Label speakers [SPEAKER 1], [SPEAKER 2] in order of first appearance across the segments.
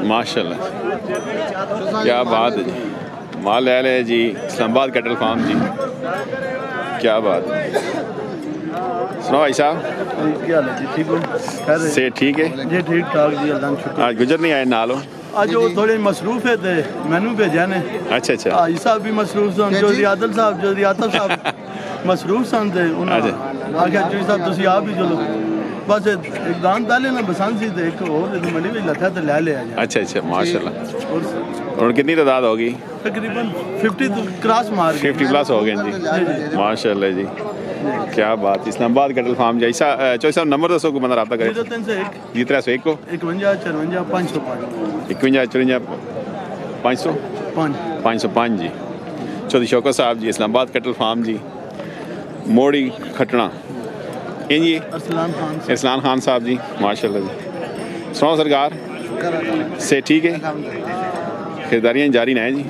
[SPEAKER 1] माशाल्लाह, क्या बात है जी। माल ले है जी, इस्लामाबाद कैटल फार्म जी, क्या बात है। सुनो भाई साहब,
[SPEAKER 2] क्या हाल है जी? ठीक हो?
[SPEAKER 1] से ठीक है
[SPEAKER 2] जी ठीक ठाक जी, अल्लाह का शुक्र।
[SPEAKER 1] आज गुजर नहीं आए नालो?
[SPEAKER 2] आज वो थोड़े मसरूफ है थे, मैनू भेजा ने।
[SPEAKER 1] अच्छा अच्छा,
[SPEAKER 2] हाजी साहब भी मसरूफ सन, चौधरी आदल साहब, चौधरी आतफ साहब मसरूफ सन थे। उन्होंने आख्या चौधरी साहब तुसी आप ही चलो, बस एक दान पहले ना बसंत सी थे, एक और मंडी में लथा तो ले लिया जाए।
[SPEAKER 1] अच्छा अच्छा, माशाल्लाह। और कितनी तादाद होगी?
[SPEAKER 2] तकरीबन 50 क्रॉस मार
[SPEAKER 1] 50 प्लस हो गए जी, माशाल्लाह जी, क्या बात। इस्लामाबाद कैटल फार्म जी। चौधरी साहब नंबर दसो को बंदा रब्ता करे।
[SPEAKER 2] 0301
[SPEAKER 1] जी 301 को
[SPEAKER 2] 51 54 505
[SPEAKER 1] 51 54 505 जी। चौधरी शौकत साहब जी, इस्लामाबाद कैटल फार्म जी, मोड़ी खटना इन जी। इस्लाम खान साहब जी, माशाल्लाह जी। सुनो सरकार से ठीक है, खरीदारियाँ जारी ना है जी।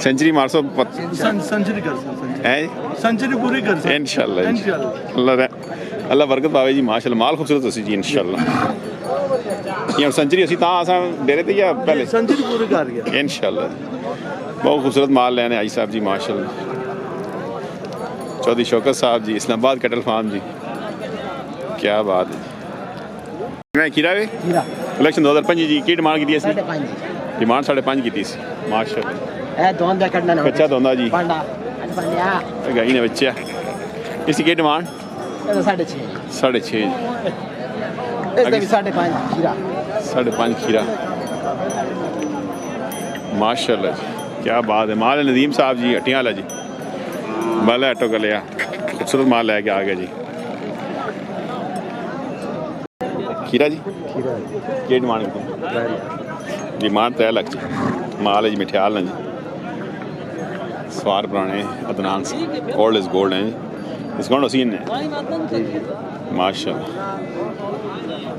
[SPEAKER 1] सेंचुरी मार सो
[SPEAKER 2] सेंचुरी कर
[SPEAKER 1] है,
[SPEAKER 2] सेंचुरी पूरी कर सकते
[SPEAKER 1] इंशाल्लाह इंशाल्लाह। अल्लाह बरकत पावे जी, माशाल्लाह। माल खूबसूरत हो जी इंशाल्लाह। ये सेंचुरी असी तां असां डेरे ते या पहले
[SPEAKER 2] सेंचुरी पूरी कर गया
[SPEAKER 1] इंशाल्लाह। बहुत खूबसूरत माल लेने आई साहब जी, माशाल्लाह। चौधरी शौकत साहब जी, इस्लामाबाद कैटल फार्म जी, क्या बात है। मैं खीरा वे इलेक्शन 2005 जी की डिमांड की थी? डिमांड 5.5 की थी माशाल्लाह। कच्चा दोंदा जी गाई ने बच्चा, इसकी की डिमांड? 6.5 5.5 खीरा, माशाल्लाह जी, क्या बात है। माल नदीम साहब जी, हट्टियां वाला जी, माल ऑटो का लिया, खूबसूरत माल लेके आ गया जी। खीरा जी की डिमांड की? डिमांड 3 लाख जी। माल है जी मिठियाल ने जी, सवार पुराने अदनान से, ओल्ड इज गोल्ड है जी। डिस्काउंट उसी ने, माशाल्लाह,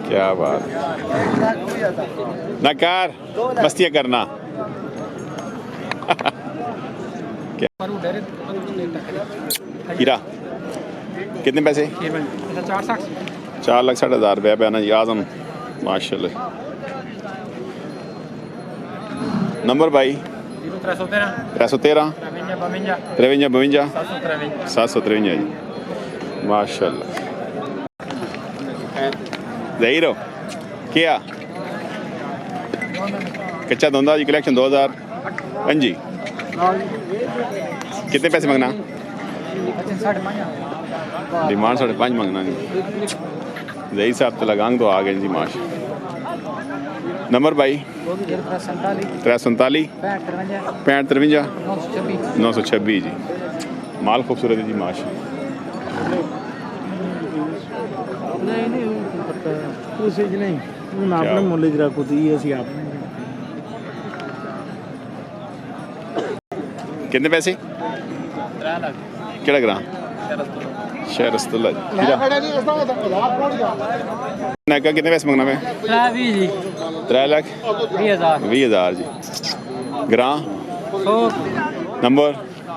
[SPEAKER 1] क्या बात। नकार मस्तियाँ करना हीरा कितने पैसे? 4 लाख 60,000 रुपया पे ना जी। आजम माशाल्लाह। नंबर भाई 313 53 52 753 जी, माशाल्लाह। ज़हीरो क्या कच्चा धंधा जी, कलेक्शन 2005 जी। कितने पैसे मांगना? डिमांड 5.5 मांगना जी। जही साहब तो लगांग तो आ गए जी, माशा। नंबर भाई 347 65 926 जी। माल खूबसूरत है जी, माशा। कितने पैसे?
[SPEAKER 3] 3 लाख।
[SPEAKER 1] केड़ा ग्राम? शहर रस्तुल्ला जी। कितने पैसे मंगना मैं? 3 लाख 20,000 जी। ग्राम नंबर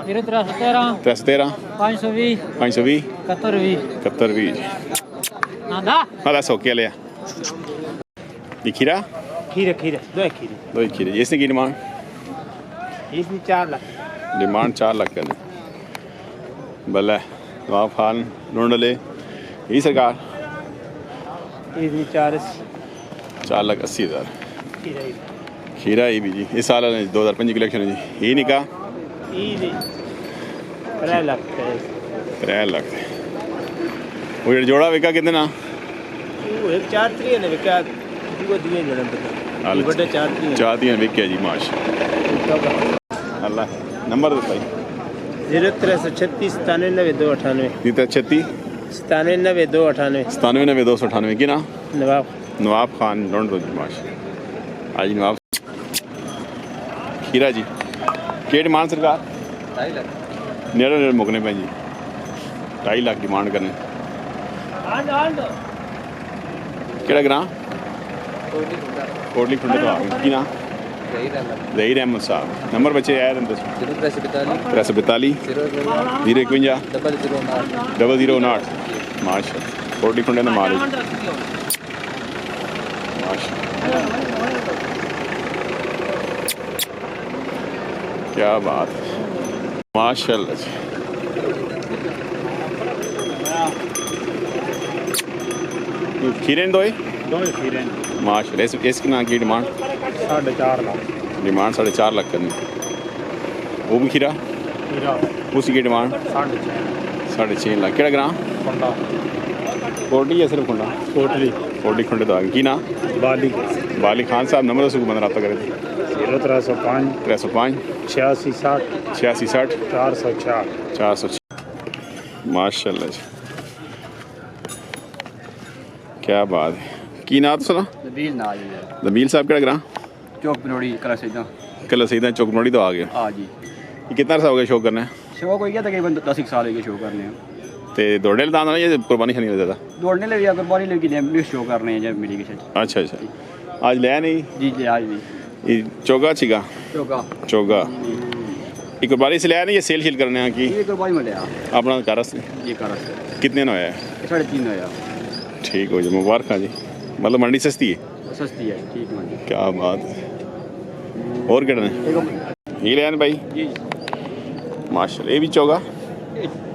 [SPEAKER 1] 313 520 71 जी। हाँ दस ओके लिया। ये खीरा? दो खीरे। इसने की डिमांड?
[SPEAKER 3] 4 लाख।
[SPEAKER 1] डिमांड 4 लाख करनी भला नवाब खान ढूंढ ले। यही सरकार 4,80,000 खीरा ही भी जी। इस साल 2005 कलेक्शन है जी। ये निका
[SPEAKER 3] 3 लाख।
[SPEAKER 1] 3 लाख। वो जोड़ा विका कितने ना?
[SPEAKER 3] 4 ने विका,
[SPEAKER 1] चार दियाँ विके जी, माशा अल्लाह। नंबर बताइए।
[SPEAKER 3] 0336 97 298
[SPEAKER 1] 36
[SPEAKER 3] 97 298
[SPEAKER 1] 97 298 की ना?
[SPEAKER 3] नवाब
[SPEAKER 1] खान ढूंढ दो जी, माशा। आज नवाब खीरा जी के डिमांड सरकार?
[SPEAKER 3] 2.5 लाख।
[SPEAKER 1] नेड़े मुकने पे जी 2.5 लाख डिमांड करने। केड़ा ग्रां? कोटली खुंडे तो की ना? ज़हीर अहमद साहब। नंबर बच्चे आए 342 051 0059 माशा। कोटली खुंडे ने मारे माशा। क्या बात है, माशाल्लाह जी। खीरे दो
[SPEAKER 3] खीरे
[SPEAKER 1] माशाल्लाह। इसकी ना की डिमांड
[SPEAKER 3] 4.5 लाख।
[SPEAKER 1] डिमांड 4.5 लाख करनी। वो भी खीरा उसकी की डिमांड 6.5 लाख। केड़ा ग्राम कोटी या सिर्फ खुंडा कोटी खुंडे तो आगे की ना बाली खान साहब नंबर उसको बंद रहा करे
[SPEAKER 3] 0305
[SPEAKER 1] 305
[SPEAKER 3] 86
[SPEAKER 1] 60
[SPEAKER 3] 404।
[SPEAKER 1] 406 माशाल्लाह जी, क्या बात है। की ना तो सुना
[SPEAKER 4] नबील नाल जी
[SPEAKER 1] नबील साहब केड़ा ग्राम
[SPEAKER 4] चौक पनोड़ी कला सीधा
[SPEAKER 1] कल सही चौक मनोड़ी तो आ गए।
[SPEAKER 4] हाँ जी
[SPEAKER 1] ये कितना अर्सा हो गया शो करना है?
[SPEAKER 4] शो को तकरीबन 10 साल हो गए शो करने हैं।
[SPEAKER 1] तो दौड़े दाना ये कुर्बानी नहीं ज़्यादा
[SPEAKER 4] दौड़ने लगे अगर बॉडी लगी शो करने हैं जब मिली किसी
[SPEAKER 1] अच्छा अच्छा। आज लिया नहीं
[SPEAKER 4] जी जी आज भी
[SPEAKER 1] ये चौगा छिगा
[SPEAKER 4] चौका
[SPEAKER 1] चौगा ये कुर्बानी से लिया नहीं ये सेल शील करने की
[SPEAKER 4] ये कुर्बानी में लिया
[SPEAKER 1] अपना कारस
[SPEAKER 4] ये कारस
[SPEAKER 1] कितने ना होया है?
[SPEAKER 4] 3.5 होया।
[SPEAKER 1] ठीक हो जी, मुबारक जी। मतलब मंडी सस्ती है,
[SPEAKER 4] सस्ती है ठीक है
[SPEAKER 1] क्या बात है। और कितने ये लिया भाई
[SPEAKER 4] जी
[SPEAKER 1] माशाल्लाह। ये भी चौगा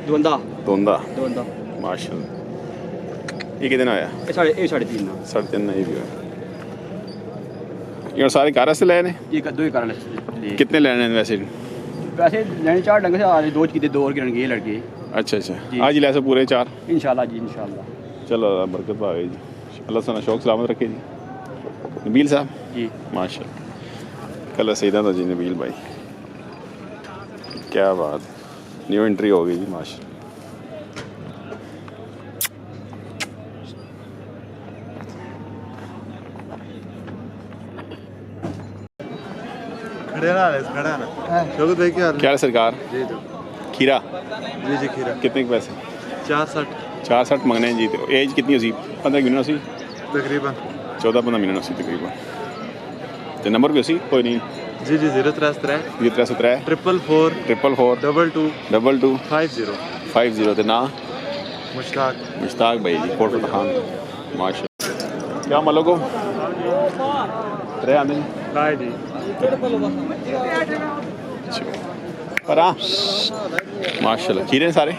[SPEAKER 4] दोंदा
[SPEAKER 1] तोंदा
[SPEAKER 4] दोंदा
[SPEAKER 1] माशाल्लाह। ये कितने होया?
[SPEAKER 4] 3.5 ना
[SPEAKER 1] 3.5 ये भी होया। ये सारे कारस से लेने
[SPEAKER 4] ये दो ही कारस
[SPEAKER 1] कितने लेने हैं वैसे?
[SPEAKER 4] वैसे लेने 4 ढंग से आ रहे 2 की 2 और गिरन गए लड़के
[SPEAKER 1] अच्छा अच्छा।
[SPEAKER 4] जी।
[SPEAKER 1] आज ले से पूरे 4
[SPEAKER 4] इंशाल्लाह जी इंशाल्लाह।
[SPEAKER 1] चलो अल्लाह बरकत पावे जी, अल्लाह सना शौक सलामत रखे जी। नबील साहब
[SPEAKER 4] जी
[SPEAKER 1] माशाल्लाह कल सईदा था जी नबील भाई, क्या बात। न्यू एंट्री हो गई जी माशाल्लाह। क्या है सरकार? खीरा
[SPEAKER 2] जी जी खीरा
[SPEAKER 1] कितने के पैसे?
[SPEAKER 2] 460
[SPEAKER 1] मंगने हैं जी। तो एज कितनी उसी 15 महीने उसी
[SPEAKER 2] तकरीबन
[SPEAKER 1] 14-15 महीने उसी तकरीबन। तो नंबर भी उसी कोई नहीं
[SPEAKER 2] जी जी 033
[SPEAKER 1] ये 303
[SPEAKER 2] 444
[SPEAKER 1] 444
[SPEAKER 2] 22
[SPEAKER 1] 22
[SPEAKER 2] 50
[SPEAKER 1] 50 तो ना
[SPEAKER 2] मुश्ताक
[SPEAKER 1] मुश्ताक भाई जी कोट खान माशाल्लाह। क्या मलो को रे आने
[SPEAKER 3] जी
[SPEAKER 1] पर माशाल्लाह। खीरे सारे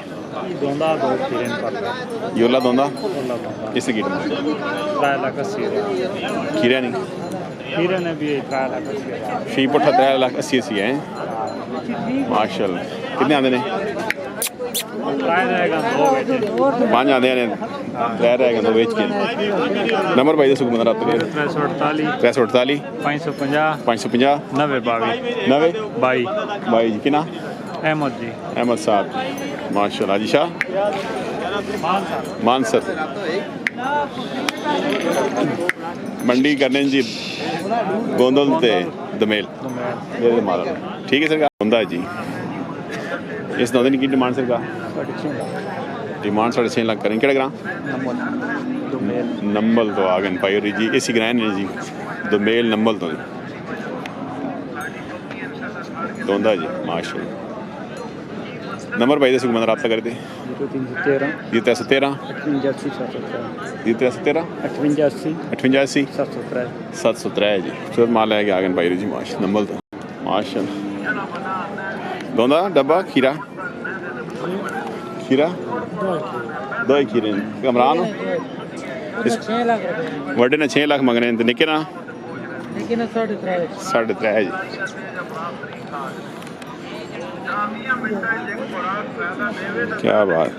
[SPEAKER 3] दोंदा 2 खीरे पर
[SPEAKER 1] योला दोंदा
[SPEAKER 3] ओला दोंदा
[SPEAKER 1] इस कीट
[SPEAKER 3] 3 लाख 80
[SPEAKER 1] खीरे नहीं
[SPEAKER 3] खीरे ने भी 3 लाख 80।
[SPEAKER 1] फी पुट्ठा 3,80,000 है माशाल्लाह। कितने आते हैं? 5 आते हैं 3 रहेगा तो बेच के। नंबर भाई दसो बंदा रात
[SPEAKER 3] 348
[SPEAKER 1] 348
[SPEAKER 3] 550
[SPEAKER 1] 550
[SPEAKER 3] 90
[SPEAKER 1] 90
[SPEAKER 3] 22
[SPEAKER 1] भाई जी किना
[SPEAKER 3] अहमद जी
[SPEAKER 1] अहमद साहब माशाल्लाह। जी शाह मानसर मंडी करने जी गोंदल ते दमेल ये मारा ठीक है सर होंदा जी। इस नौदे की डिमांड सर का डिमांड 6.5 लाख करें। केड़ा ग्राम नंबल तो आ गए भाई जी इसी ग्रैन ने जी दमेल नंबल तो दोंदा जी माशाल्लाह। नंबर भाई दस बंदा रब्ता कर दे
[SPEAKER 3] 313
[SPEAKER 1] ये 313 ये 313
[SPEAKER 3] 88
[SPEAKER 1] 88
[SPEAKER 3] 703
[SPEAKER 1] 703 जी। फिर माल है कि आ गए भाई जी माशा नंबल तो माशाल्लाह। दोंदा डब्बा खीरा खीरा दो ही खीरे कमरान वड्डे ने 6 लाख मंगने ते निक्के ना 3.5 जी। क्या बात।